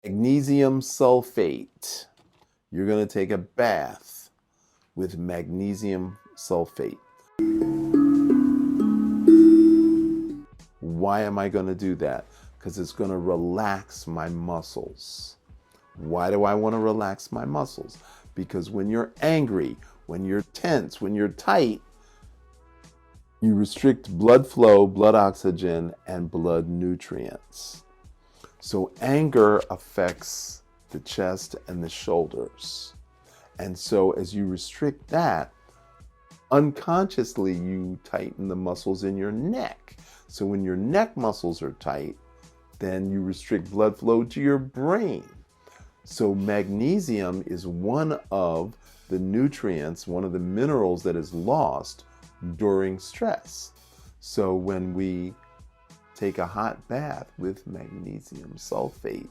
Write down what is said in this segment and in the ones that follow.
Magnesium sulfate. You're going to take a bath with magnesium sulfate. Why am I going to do that? Because it's going to relax my muscles. Why do I want to relax my muscles? Because when you're angry, when you're tense, when you're tight, you restrict blood flow, blood oxygen, and blood nutrients. So anger affects the chest and the shoulders. And so as you restrict that, unconsciously you tighten the muscles in your neck. So when your neck muscles are tight, then you restrict blood flow to your brain. So magnesium is one of the nutrients, one of the minerals that is lost during stress. So when we take a hot bath with magnesium sulfate,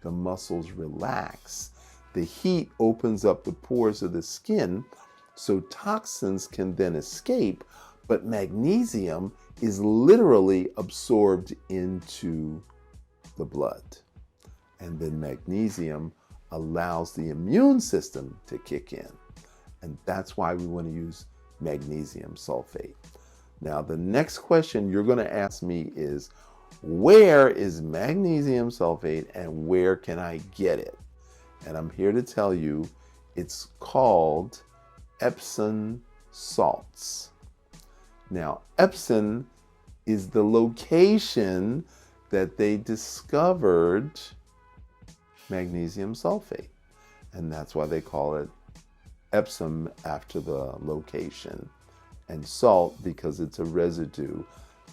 the muscles relax. The heat opens up the pores of the skin, so toxins can then escape, but magnesium is literally absorbed into the blood. And then magnesium allows the immune system to kick in. And that's why we want to use magnesium sulfate. Now, the next question you're going to ask me is, where is magnesium sulfate and where can I get it? And I'm here to tell you it's called Epsom salts. Now, Epsom is the location that they discovered magnesium sulfate. And that's why they call it Epsom after the location. And salt because it's a residue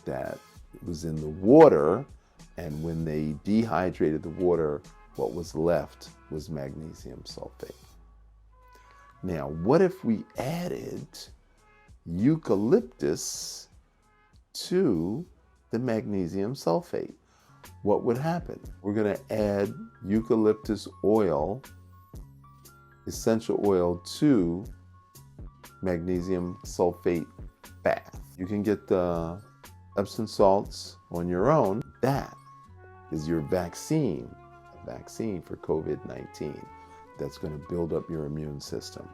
that was in the water, and when they dehydrated the water, what was left was magnesium sulfate. Now, what if we added eucalyptus to the magnesium sulfate? What would happen? We're going to add eucalyptus oil, essential oil, to magnesium sulfate bath. You can get the Epsom salts on your own. That is your vaccine, a vaccine for COVID-19 that's going to build up your immune system.